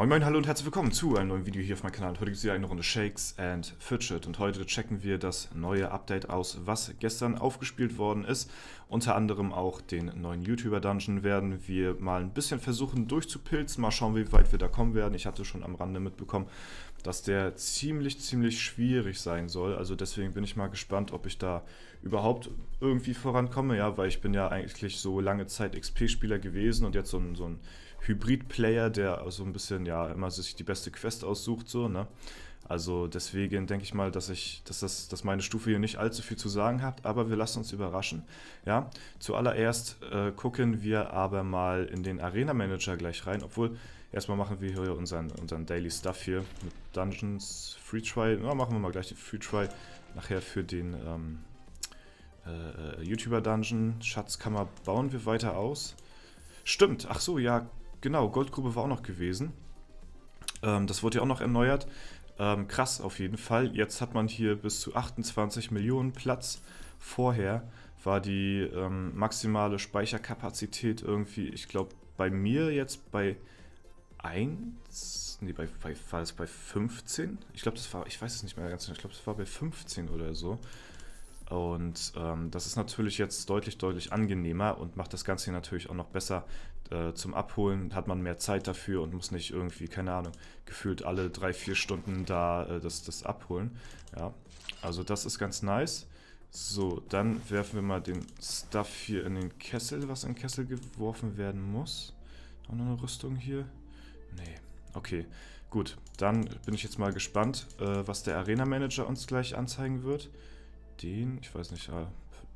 Moin Moin, hallo und herzlich willkommen zu einem neuen Video hier auf meinem Kanal. Heute gibt es wieder eine Runde Shakes and Fidget und heute checken wir das neue Update aus, was gestern aufgespielt worden ist. Unter anderem auch den neuen YouTuber-Dungeon werden wir mal ein bisschen versuchen durchzupilzen, mal schauen, wie weit wir da kommen werden. Ich hatte schon am Rande mitbekommen, dass der ziemlich schwierig sein soll. Also deswegen bin ich mal gespannt, ob ich da überhaupt irgendwie vorankomme. Ja, weil ich bin ja eigentlich so lange Zeit XP-Spieler gewesen und jetzt so ein Hybrid-Player, der so ein bisschen, ja, immer sich die beste Quest aussucht, so, ne? Also deswegen denke ich mal, dass meine Stufe hier nicht allzu viel zu sagen hat, aber wir lassen uns überraschen. Ja, zuallererst gucken wir aber mal in den Arena Manager gleich rein, obwohl erstmal machen wir hier unseren Daily Stuff hier mit Dungeons, Free Try. Ja, machen wir mal gleich den Free Try nachher für den YouTuber Dungeon. Schatzkammer bauen wir weiter aus. Stimmt, ach so, ja, genau, Goldgrube war auch noch gewesen. Das wurde ja auch noch erneuert. Krass auf jeden Fall. Jetzt hat man hier bis zu 28 Millionen Platz. Vorher war die maximale Speicherkapazität irgendwie, ich glaube, bei mir jetzt bei 1, nee, war das bei 15? Ich glaube, ich weiß es nicht mehr ganz genau, ich glaube, das war bei 15 oder so. Und das ist natürlich jetzt deutlich angenehmer und macht das Ganze hier natürlich auch noch besser zum Abholen. Hat man mehr Zeit dafür und muss nicht irgendwie, keine Ahnung, gefühlt alle 3-4 Stunden da das abholen. Ja, also das ist ganz nice. So, dann werfen wir mal den Stuff hier in den Kessel, was in den Kessel geworfen werden muss. Auch noch eine Rüstung hier? Nee, okay. Gut, dann bin ich jetzt mal gespannt, was der Arena Manager uns gleich anzeigen wird. Den, ich weiß nicht,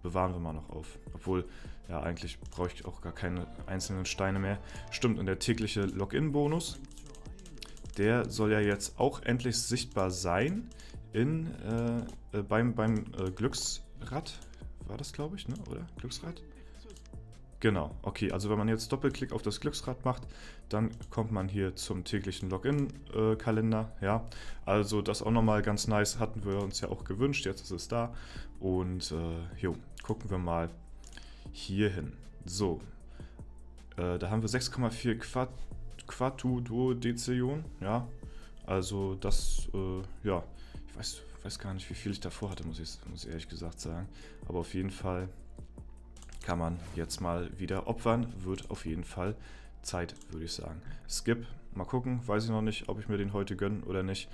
bewahren wir mal noch auf. Obwohl, ja, eigentlich brauche ich auch gar keine einzelnen Steine mehr. Stimmt, und der tägliche Login-Bonus, der soll ja jetzt auch endlich sichtbar sein beim Glücksrad. War das, glaube ich, ne? Oder? Glücksrad? Genau, okay, also wenn man jetzt Doppelklick auf das Glücksrad macht, dann kommt man hier zum täglichen Login-Kalender, ja. Also das auch nochmal ganz nice, hatten wir uns ja auch gewünscht, jetzt ist es da. Und gucken wir mal hier hin. So, da haben wir 6,4 Quatuduodecillion, ja. Also das, ja, ich weiß gar nicht, wie viel ich davor hatte, muss ich ehrlich gesagt sagen. Aber auf jeden Fall kann man jetzt mal wieder opfern, wird auf jeden Fall Zeit, würde ich sagen. Skip, mal gucken, weiß ich noch nicht, ob ich mir den heute gönne oder nicht.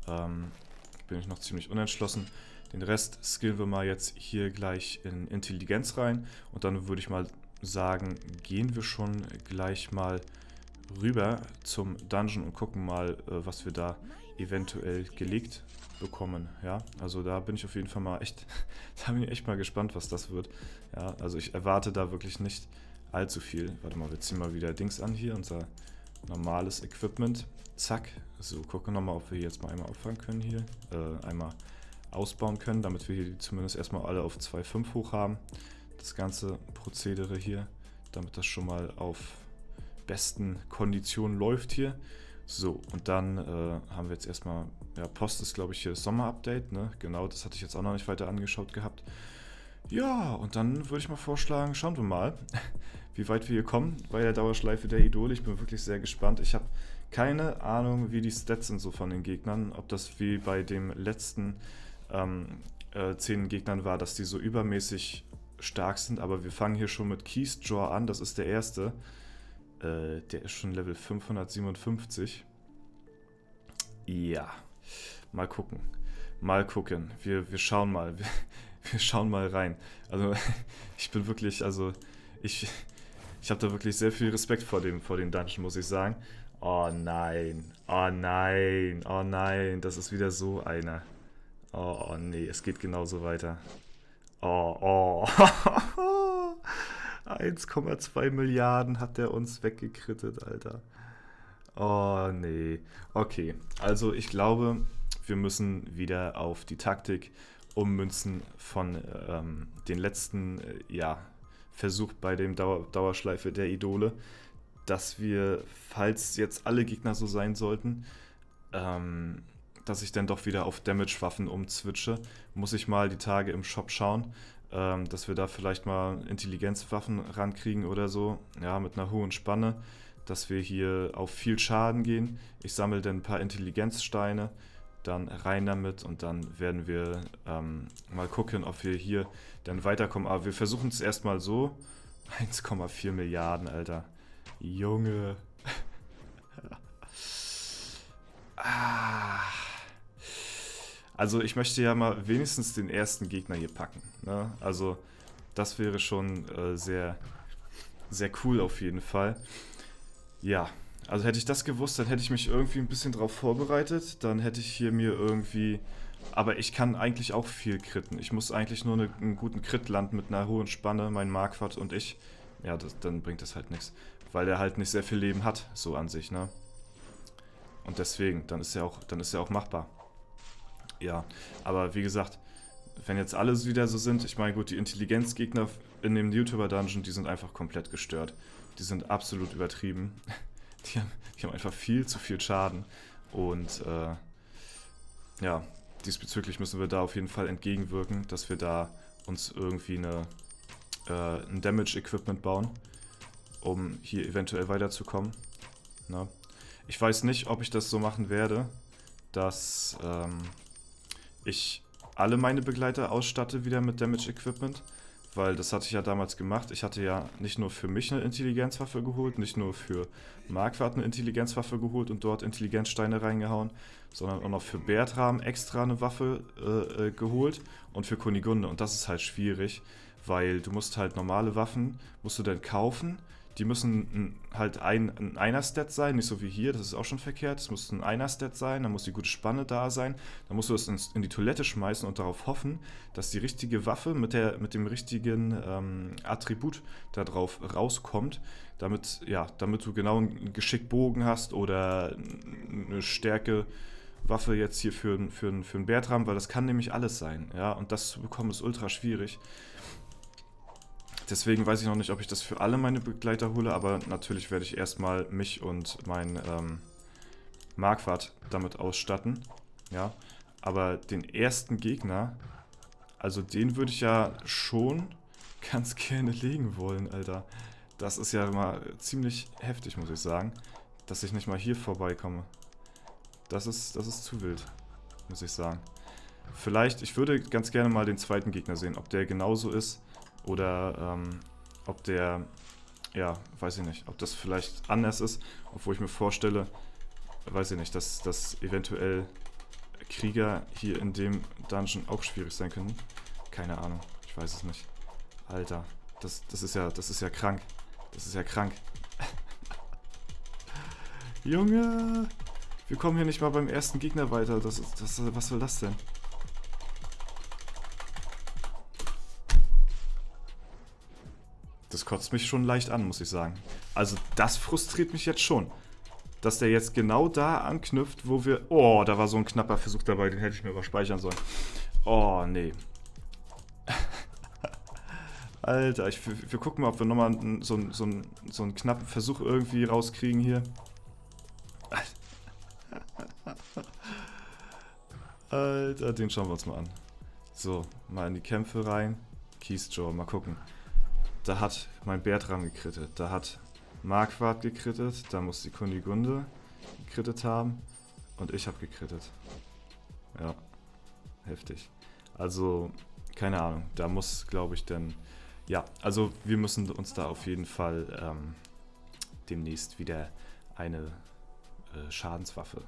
Bin ich noch ziemlich unentschlossen. Den Rest skillen wir mal jetzt hier gleich in Intelligenz rein und dann würde ich mal sagen, gehen wir schon gleich mal rüber zum Dungeon und gucken mal, was wir da eventuell gelegt bekommen, ja, also da bin ich auf jeden Fall mal da bin ich echt mal gespannt, was das wird, ja, also ich erwarte da wirklich nicht allzu viel. Warte mal, wir ziehen mal wieder Dings an hier, unser normales Equipment, zack, so, gucken nochmal, ob wir hier jetzt mal einmal auffangen können hier, einmal ausbauen können, damit wir hier zumindest erstmal alle auf 2,5 hoch haben, das ganze Prozedere hier, damit das schon mal auf besten Konditionen läuft hier. So, und dann haben wir jetzt erstmal, ja, Post ist, glaube ich, hier das Sommer-Update, ne? Genau, das hatte ich jetzt auch noch nicht weiter angeschaut gehabt. Ja, und dann würde ich mal vorschlagen, schauen wir mal, wie weit wir hier kommen bei der Dauerschleife der Idole. Ich bin wirklich sehr gespannt. Ich habe keine Ahnung, wie die Stats sind so von den Gegnern, ob das wie bei dem letzten 10 Gegnern war, dass die so übermäßig stark sind, aber wir fangen hier schon mit Keysdraw an, das ist der erste. Der ist schon Level 557. Ja, mal gucken. Wir schauen mal. Wir schauen mal rein. Also, ich bin wirklich, also, ich habe da wirklich sehr viel Respekt vor den Dungeon, muss ich sagen. Oh nein, das ist wieder so einer. Oh nee, es geht genauso weiter. Oh. 1,2 Milliarden hat der uns weggekrittet, Alter. Oh, nee. Okay, also ich glaube, wir müssen wieder auf die Taktik ummünzen von den letzten Versuch bei dem Dauerschleife der Idole, dass wir, falls jetzt alle Gegner so sein sollten, dass ich dann doch wieder auf Damage-Waffen umswitche, muss ich mal die Tage im Shop schauen, dass wir da vielleicht mal Intelligenzwaffen rankriegen oder so, ja, mit einer hohen Spanne, dass wir hier auf viel Schaden gehen. Ich sammle dann ein paar Intelligenzsteine, dann rein damit und dann werden wir mal gucken, ob wir hier dann weiterkommen. Aber wir versuchen es erstmal so. 1,4 Milliarden, Alter. Junge. Also ich möchte ja mal wenigstens den ersten Gegner hier packen. Ne? Also das wäre schon sehr, sehr cool auf jeden Fall. Ja, also hätte ich das gewusst, dann hätte ich mich irgendwie ein bisschen drauf vorbereitet. Dann hätte ich hier mir irgendwie... Aber ich kann eigentlich auch viel critten. Ich muss eigentlich nur einen guten Crit landen mit einer hohen Spanne, mein Marquardt und ich. Ja, dann bringt das halt nichts. Weil der halt nicht sehr viel Leben hat, so an sich, ne? Und deswegen, dann ist er auch machbar. Ja, aber wie gesagt, wenn jetzt alles wieder so sind, ich meine gut, die Intelligenzgegner in dem YouTuber-Dungeon, die sind einfach komplett gestört. Die sind absolut übertrieben. Die haben einfach viel zu viel Schaden. Und ja, diesbezüglich müssen wir da auf jeden Fall entgegenwirken, dass wir da uns irgendwie ein Damage-Equipment bauen, um hier eventuell weiterzukommen. Na? Ich weiß nicht, ob ich das so machen werde, dass ich alle meine Begleiter ausstatte wieder mit Damage-Equipment, weil das hatte ich ja damals gemacht. Ich hatte ja nicht nur für mich eine Intelligenzwaffe geholt, nicht nur für Marquardt eine Intelligenzwaffe geholt und dort Intelligenzsteine reingehauen, sondern auch noch für Bertram extra eine Waffe geholt und für Kunigunde. Und das ist halt schwierig, weil du musst halt normale Waffen, musst du dann kaufen. Die müssen halt ein Einer-Stat sein, nicht so wie hier, das ist auch schon verkehrt. Es muss ein Einer-Stat sein, dann muss die gute Spanne da sein. Dann musst du das in die Toilette schmeißen und darauf hoffen, dass die richtige Waffe mit dem richtigen Attribut da drauf rauskommt, damit du genau einen Geschickbogen hast oder eine Stärke-Waffe jetzt hier für einen Bertram, weil das kann nämlich alles sein. Ja? Und das zu bekommen ist ultra schwierig. Deswegen weiß ich noch nicht, ob ich das für alle meine Begleiter hole, aber natürlich werde ich erstmal mich und mein Marquardt damit ausstatten. Ja, aber den ersten Gegner, also den würde ich ja schon ganz gerne legen wollen, Alter. Das ist ja mal ziemlich heftig, muss ich sagen, dass ich nicht mal hier vorbeikomme. Das ist zu wild, muss ich sagen. Vielleicht, ich würde ganz gerne mal den zweiten Gegner sehen, ob der genauso ist. Oder ob der, ja, weiß ich nicht, ob das vielleicht anders ist, obwohl ich mir vorstelle, weiß ich nicht, dass eventuell Krieger hier in dem Dungeon auch schwierig sein können. Keine Ahnung, ich weiß es nicht. Alter, das ist ja krank. Das ist ja krank. Junge, wir kommen hier nicht mal beim ersten Gegner weiter. Was soll das denn? Das kotzt mich schon leicht an, muss ich sagen. Also das frustriert mich jetzt schon. Dass der jetzt genau da anknüpft, wo wir... Oh, da war so ein knapper Versuch dabei, den hätte ich mir überspeichern sollen. Oh, nee. Alter, wir gucken mal, ob wir nochmal so einen knappen Versuch irgendwie rauskriegen hier. Alter, den schauen wir uns mal an. So, mal in die Kämpfe rein. Keystrow, mal gucken. Da hat mein Bertram gekrittet, da hat Marquardt gekrittet, da muss die Kunigunde gekrittet haben und ich habe gekrittet. Ja, heftig. Also, keine Ahnung, da muss, glaube ich, denn... Ja, also wir müssen uns da auf jeden Fall demnächst wieder eine Schadenswaffe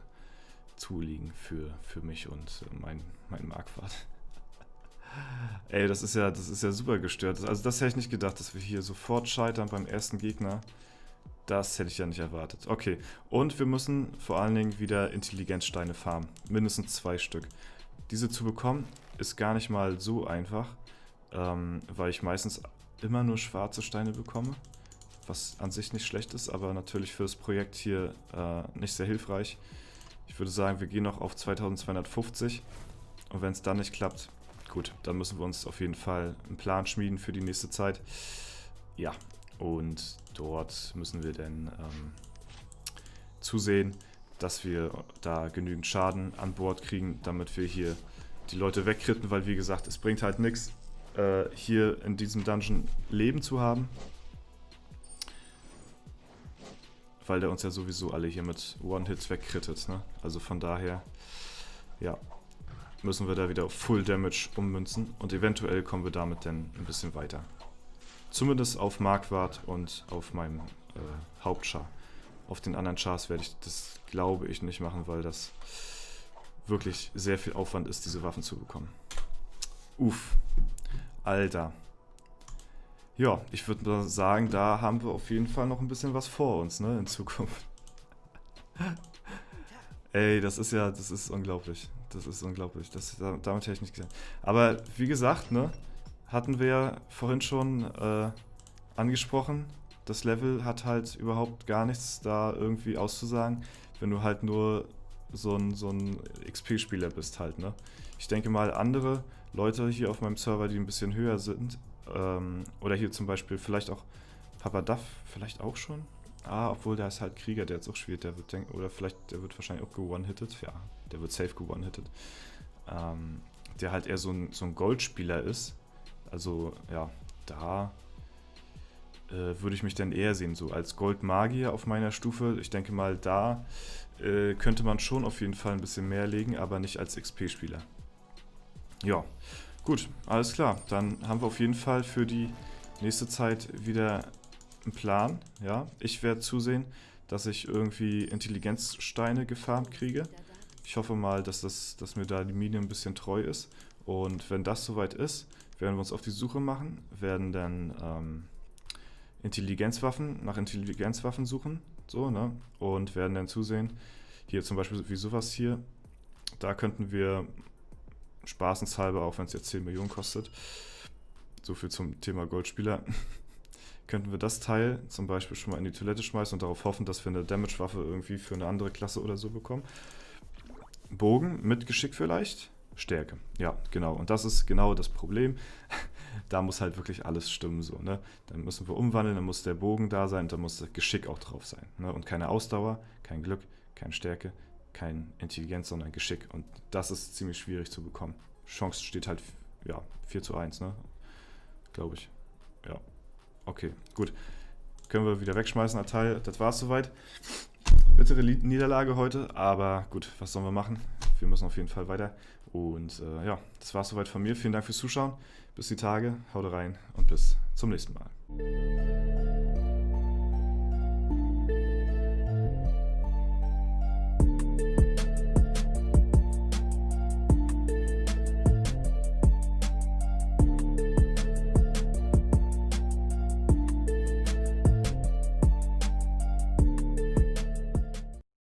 zulegen für mich und mein Marquardt. Ey, das ist ja super gestört. Also das hätte ich nicht gedacht, dass wir hier sofort scheitern beim ersten Gegner. Das hätte ich ja nicht erwartet. Okay, und wir müssen vor allen Dingen wieder Intelligenzsteine farmen. Mindestens 2 Stück. Diese zu bekommen ist gar nicht mal so einfach, weil ich meistens immer nur schwarze Steine bekomme. Was an sich nicht schlecht ist, aber natürlich für das Projekt hier nicht sehr hilfreich. Ich würde sagen, wir gehen noch auf 2250 und wenn es dann nicht klappt... Gut, dann müssen wir uns auf jeden Fall einen Plan schmieden für die nächste Zeit. Ja, und dort müssen wir dann zusehen, dass wir da genügend Schaden an Bord kriegen, damit wir hier die Leute wegkritten, weil wie gesagt, es bringt halt nichts, hier in diesem Dungeon Leben zu haben. weil der uns ja sowieso alle hier mit One-Hits wegkrittet, ne? Also von daher, ja, müssen wir da wieder auf Full Damage ummünzen und eventuell kommen wir damit dann ein bisschen weiter. Zumindest auf Marquardt und auf meinem Hauptchar. Auf den anderen Chars werde ich das, glaube ich, nicht machen, weil das wirklich sehr viel Aufwand ist, diese Waffen zu bekommen. Uff. Alter. Ja, ich würde sagen, da haben wir auf jeden Fall noch ein bisschen was vor uns, ne, in Zukunft. Ey, das ist unglaublich. Das ist unglaublich. Damit hätte ich nicht gesagt. Aber wie gesagt, ne, hatten wir ja vorhin schon angesprochen, das Level hat halt überhaupt gar nichts da irgendwie auszusagen, wenn du halt nur so ein XP-Spieler bist halt, ne. Ich denke mal, andere Leute hier auf meinem Server, die ein bisschen höher sind, oder hier zum Beispiel vielleicht auch Papa Duff, vielleicht auch schon. Obwohl der ist halt Krieger, der jetzt auch spielt, der wird denken, oder vielleicht, der wird wahrscheinlich auch ge-one-hitted, ja, der wird safe ge-one-hitted. Der halt eher so ein Goldspieler ist. Also, ja, da würde ich mich dann eher sehen, so als Goldmagier auf meiner Stufe. Ich denke mal, da könnte man schon auf jeden Fall ein bisschen mehr legen, aber nicht als XP-Spieler. Ja, gut, alles klar. Dann haben wir auf jeden Fall für die nächste Zeit wieder einen Plan. Ja, ich werde zusehen, dass ich irgendwie Intelligenzsteine gefarmt kriege. Ich hoffe mal, dass mir da die Mine ein bisschen treu ist. Und wenn das soweit ist, werden wir uns auf die Suche machen, werden dann nach Intelligenzwaffen suchen, so, ne? Und werden dann zusehen, hier zum Beispiel wie sowas hier, da könnten wir spaßenshalber, auch wenn es jetzt 10 Millionen kostet, so viel zum Thema Goldspieler, könnten wir das Teil zum Beispiel schon mal in die Toilette schmeißen und darauf hoffen, dass wir eine Damage-Waffe irgendwie für eine andere Klasse oder so bekommen. Bogen mit Geschick vielleicht? Stärke. Ja, genau. Und das ist genau das Problem. Da muss halt wirklich alles stimmen, so, ne? Dann müssen wir umwandeln, dann muss der Bogen da sein und dann muss das Geschick auch drauf sein, ne? Und keine Ausdauer, kein Glück, keine Stärke, kein Intelligenz, sondern Geschick. Und das ist ziemlich schwierig zu bekommen. Chance steht halt, ja, 4:1, ne? Glaube ich. Ja. Okay, gut. Können wir wieder wegschmeißen, der Teil. Das war's soweit. Bittere Niederlage heute, aber gut, was sollen wir machen? Wir müssen auf jeden Fall weiter. Und ja, das war's soweit von mir. Vielen Dank fürs Zuschauen. Bis die Tage, haut rein und bis zum nächsten Mal.